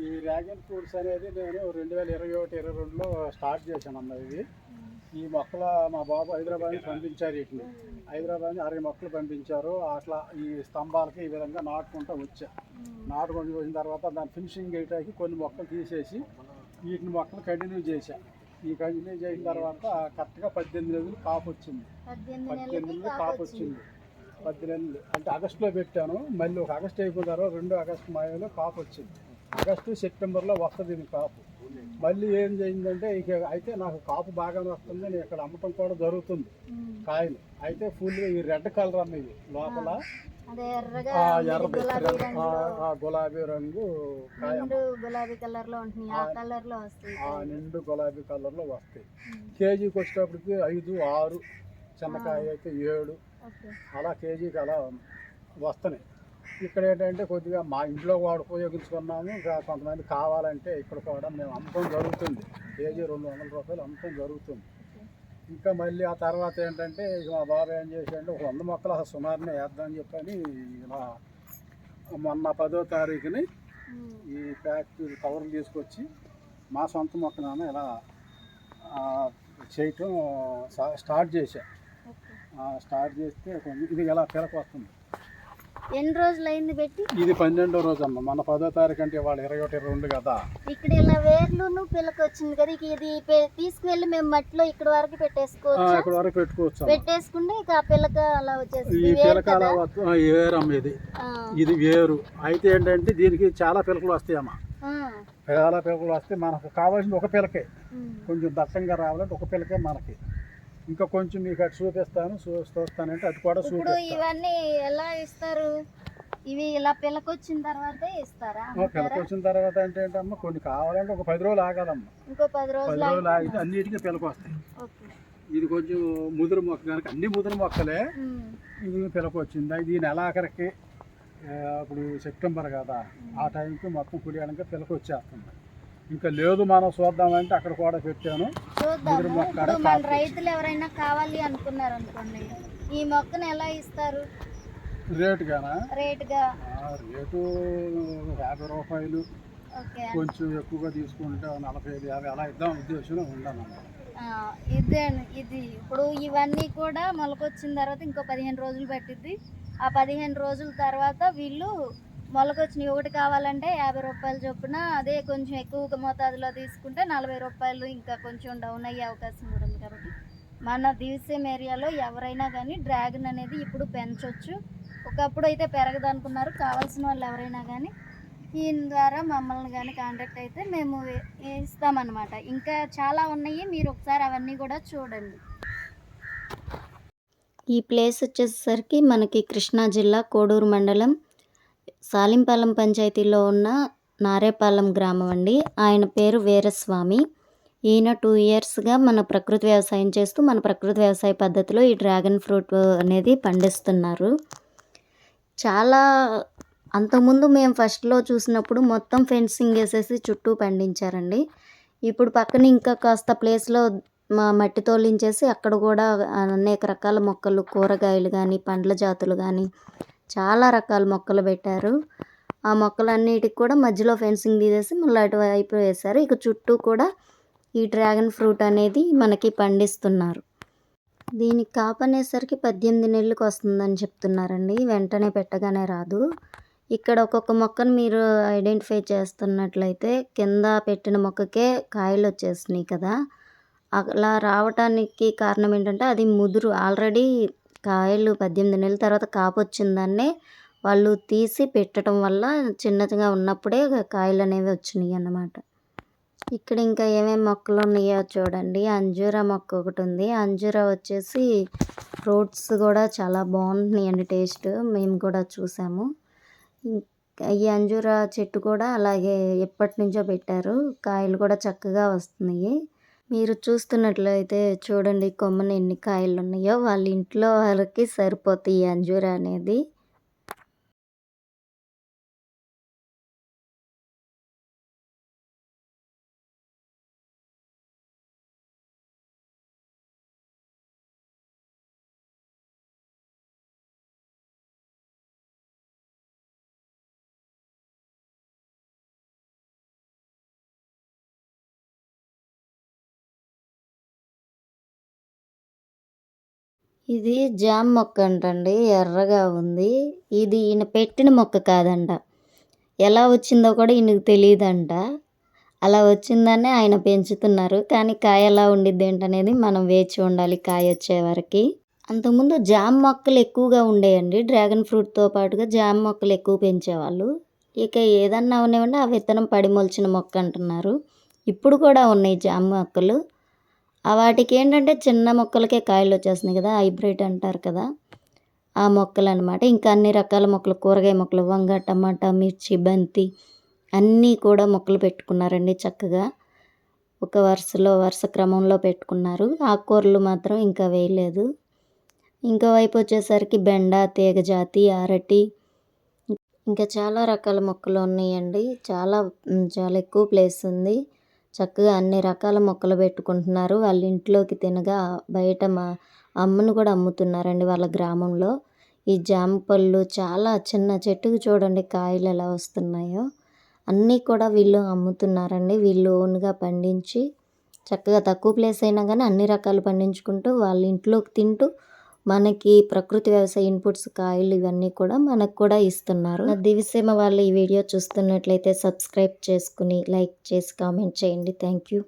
ఈ dragon fruits అనేది నేను 2021, 22లో స్టార్ట్ చేశానమ్మా ఇది. ఈ మొక్కలు మా బాబు హైదరాబాద్ నుంచి పంపించారు. వీటిని హైదరాబాద్ నుంచి 60 మొక్కలు పంపించారు. అట్లా ఈ స్తంభాలకి ఈ విధంగా నాటుకుంటూ వచ్చా. నాటుకొని వచ్చిన తర్వాత దాని ఫినిషింగ్ వేయటానికి కొన్ని మొక్కలు తీసేసి వీటిని మొక్కలు కంటిన్యూ చేశా. ఈ కంటిన్యూ చేసిన తర్వాత కరెక్ట్గా 18 నెలలు కాపు వచ్చింది. 18 నెలలు కాపు వచ్చింది. 10 నెలలు అంటే ఆగస్టులో పెట్టాను. మళ్ళీ ఒక ఆగస్టు అయిపోయిన తర్వాత 2 ఆగస్టు మాయలో కాపు వచ్చింది. ఆగస్టు సెప్టెంబర్లో వస్తుంది ఇది కాపు. మళ్ళీ ఏం చేయిందంటే ఇక అయితే నాకు కాపు బాగానే వస్తుంది. నేను ఇక్కడ అమ్మటం కూడా జరుగుతుంది కాయలు. అయితే ఫుల్ ఈ రెడ్ కలర్ అన్నది లోపల ఎర్రది గులాబీ రంగు కాయ, గులాబీ కలర్ లో ఉంటుంది. నిండు గులాబీ కలర్ లో వస్తాయి. కేజీకి వచ్చేటప్పటికి 5, 6, చిన్నకాయ అయితే 7 అలా కేజీకి అలా వస్తున్నాయి. ఇక్కడ ఏంటంటే కొద్దిగా మా ఇంట్లో కూడా ఉపయోగించుకున్నాము. ఇంకా కొంతమంది కావాలంటే ఇక్కడ కూడా మేము అమ్మకం జరుగుతుంది. కేజీ 200 రూపాయలు అమ్మకం జరుగుతుంది. ఇంకా మళ్ళీ ఆ తర్వాత ఏంటంటే ఇక మా బాబు ఏం చేశాడంటే ఒక 100 మొక్కలు అసలు సుమారునే వేద్దామని చెప్పని ఇలా మొన్న 10వ తారీఖుని ఈ ప్యాక్ కవర్లు తీసుకొచ్చి మా సొంత మొక్కలను ఇలా చేయటం స్టార్ట్ చేశా. స్టార్ట్ చేస్తే ఇది ఎలా పిలక వస్తుంది. ఎన్ని రోజులు అయింది పెట్టి? ఇది 12వ రోజు అమ్మ. మన 10వ తారీఖు అంటే ఇవాళ 21, 22 కదా. ఇక్కడ ఇలా వేర్లును పిలక వచ్చింది కదా. ఇది తీసుకువెళ్ళి మేము మట్టిలో ఇక్కడ వరకు పెట్టేసుకోవచ్చు. ఇక్కడ వరకు పెట్టుకోవచ్చు. పెట్టేసుకుంటే ఇక ఆ పిలక అలా వచ్చేసి ఈ పిలక అలా వేరు అమ్మ. ఇది వేరు. అయితే ఏంటంటే దీనికి చాలా పిలకలు వస్తాయమ్మ. చాలా పిలకలు వస్తే మనకు కావాల్సింది ఒక పిలకే. కొంచెం దట్టంగా రావాలంటే ఒక పిలకే మనకి. ఇంకా కొంచెం మీకు అటు చూస్తానంటే అది కూడా చూపిస్తాను. ఇవన్నీ ఎలా ఇస్తారు? ఇవి ఇలా పిలకొచ్చిన తర్వాత ఇస్తారా? పిలకొచ్చిన తర్వాత అంటే ఏంటమ్మా, కొన్ని కావాలంటే ఒక 10 రోజులు ఆగాలమ్మా. ఇంకో 10 రోజులు ఆగితే అన్నిటికీ పిలక వస్తాయి. ఇది కొంచెం ముదురు మొక్క కనుక అన్ని ముదురు మొక్కలే. ఇది పిలక వచ్చింది. ఇది నెలాఖరికి ఇప్పుడు సెప్టెంబర్ కదా, ఆ టైంకి మొత్తం కుడియాలంటే పిలక వచ్చేస్తుంది. ఇంకా లేదు మనం చూద్దామంటే అక్కడ కూడా పెట్టాను. రైతులు ఎవరైనా కావాలి అనుకున్నారు అనుకోండి, ఈ మొక్కను ఎలా ఇస్తారు? రేటుగానా? రేటు 50 రూపాయలు. కొంచెం ఎక్కువగా తీసుకుంటే 45, 50 అలా ఇద్దాం ఉద్దేశంలో ఉన్నాను. ఇది ఇప్పుడు ఇవన్నీ కూడా మొలకొచ్చిన తర్వాత ఇంకో 15 రోజులు పట్టిద్ది. ఆ 15 రోజుల తర్వాత వీళ్ళు మొలకొచ్చినవి ఒకటి కావాలంటే 50 రూపాయలు చొప్పున, అదే కొంచెం ఎక్కువ మోతాదులో తీసుకుంటే 40 రూపాయలు, ఇంకా కొంచెం డౌన్ అయ్యే అవకాశం కూడా ఉంది. కాబట్టి మన దివిసీమ ఏరియాలో ఎవరైనా కానీ డ్రాగన్ అనేది ఇప్పుడు పెంచవచ్చు. ఒకప్పుడు అయితే పెరగదు అనుకున్నారు. కావాల్సిన వాళ్ళు ఎవరైనా కానీ దీని ద్వారా మమ్మల్ని కానీ కాంటాక్ట్ అయితే మేము ఇస్తామన్నమాట. ఇంకా చాలా ఉన్నాయి, మీరు ఒకసారి అవన్నీ కూడా చూడండి. ఈ ప్లేస్ వచ్చేసరికి మనకి కృష్ణా జిల్లా కోడూరు మండలం సాలింపాలెం పంచాయతీలో ఉన్న నారేపాలెం గ్రామం అండి. ఆయన పేరు వీరస్వామి. ఈయన 2 ఇయర్స్గా మన ప్రకృతి వ్యవసాయం చేస్తూ మన ప్రకృతి వ్యవసాయ పద్ధతిలో ఈ డ్రాగన్ ఫ్రూట్ అనేది పండిస్తున్నారు. చాలా అంతకుముందు మేము ఫస్ట్లో చూసినప్పుడు మొత్తం ఫెన్సింగ్ వేసేసి చుట్టూ పండించారండి. ఇప్పుడు పక్కన ఇంకా కాస్త ప్లేస్లో మట్టి తోలించేసి అక్కడ కూడా అనేక రకాల మొక్కలు, కూరగాయలు కానీ, పండ్ల జాతులు కానీ చాలా రకాల మొక్కలు పెట్టారు. ఆ మొక్కలన్నిటికి కూడా మధ్యలో ఫెన్సింగ్ తీసేసి మళ్ళీ అటువైపు వేశారు. ఇక చుట్టూ కూడా ఈ డ్రాగన్ ఫ్రూట్ అనేది మనకి పండిస్తున్నారు. దీనికి కాపు అనేసరికి 18 నెలలకు వస్తుందని చెప్తున్నారండి. వెంటనే పెట్టగానే రాదు. ఇక్కడ ఒక్కొక్క మొక్కను మీరు ఐడెంటిఫై చేస్తున్నట్లయితే కింద పెట్టిన మొక్కకే కాయలు వచ్చేసినాయి కదా. అలా రావటానికి కారణం ఏంటంటే అది ముదురు ఆల్రెడీ కాయలు 18 నెలల తర్వాత కాపు వచ్చిందన్నే వాళ్ళు తీసి పెట్టడం వల్ల చిన్నగా ఉన్నప్పుడే కాయలు అనేవి వచ్చినాయి అన్నమాట. ఇక్కడ ఇంకా ఏమేమి మొక్కలు ఉన్నాయో చూడండి. అంజూరా మొక్క ఒకటి ఉంది. అంజూరా వచ్చేసి ఫ్రూట్స్ కూడా చాలా బాగుంటున్నాయండి టేస్ట్. మేము కూడా చూసాము. ఈ అంజూరా చెట్టు కూడా అలాగే ఎప్పటి నుంచో పెట్టారు. కాయలు కూడా చక్కగా వస్తున్నాయి. మీరు చూస్తున్నట్లయితే చూడండి కొమ్మన ఎన్ని కాయలు ఉన్నాయో. వాళ్ళ ఇంట్లో వాళ్ళకి సరిపోతాయి ఈ అంజూరా అనేది. ఇది జామ మొక్క అంటండి, ఎర్రగా ఉంది. ఇది ఈయన పెట్టిన మొక్క కాదంట. ఎలా వచ్చిందో కూడా ఈయనకు తెలియదంట. అలా వచ్చిందనే ఆయన పెంచుతున్నారు. కానీ కాయ ఎలా ఉండిద్ది ఏంటనేది మనం వేచి ఉండాలి కాయ వచ్చే వరకు. అంతకుముందు జామ మొక్కలు ఎక్కువగా ఉండేయండి. డ్రాగన్ ఫ్రూట్తో పాటుగా జామ మొక్కలు ఎక్కువ పెంచేవాళ్ళు. ఇక ఏదన్నా ఉన్నాయంటే ఆ విత్తనం పడి మొలిచిన మొక్క అంటున్నారు. ఇప్పుడు కూడా ఉన్నాయి జామ మొక్కలు. వాటికి ఏంటంటే చిన్న మొక్కలకే కాయలు వచ్చేస్తున్నాయి కదా, హైబ్రిడ్ అంటారు కదా, ఆ మొక్కలు అనమాట. ఇంకా అన్ని రకాల మొక్కలు, కూరగాయ మొక్కలు, వంగ, టమాటా, మిర్చి, బంతి అన్నీ కూడా మొక్కలు పెట్టుకున్నారండి చక్కగా. ఒక వరుస క్రమంలో పెట్టుకున్నారు. ఆకుకూరలు మాత్రం ఇంకా వేయలేదు. ఇంకో వైపు వచ్చేసరికి బెండ, తీగజాతి, అరటి, ఇంకా చాలా రకాల మొక్కలు ఉన్నాయండి. చాలా ఎక్కువ ప్లేస్ ఉంది. చక్కగా అన్ని రకాల మొక్కలు పెట్టుకుంటున్నారు. వాళ్ళ ఇంట్లోకి తినగా బయట అమ్మను కూడా అమ్ముతున్నారండి వాళ్ళ గ్రామంలో. ఈ జామ పళ్ళు చాలా చిన్న చెట్టుకు చూడండి కాయలు ఎలా వస్తున్నాయో. అన్నీ కూడా వీళ్ళు అమ్ముతున్నారండి. వీళ్ళు ఓన్గా పండించి చక్కగా తక్కువ ప్లేస్ అయినా కానీ అన్ని రకాలు పండించుకుంటూ వాళ్ళ ఇంట్లోకి తింటూ మనకి ప్రకృతి వ్యవసాయ ఇన్పుట్స్, కాయలు ఇవన్నీ కూడా మనకు కూడా ఇస్తున్నారు. దివిసీమ వాళ్ళు ఈ వీడియో చూస్తున్నట్లయితే సబ్స్క్రైబ్ చేసుకుని లైక్ చేసి కామెంట్ చేయండి. Thank you.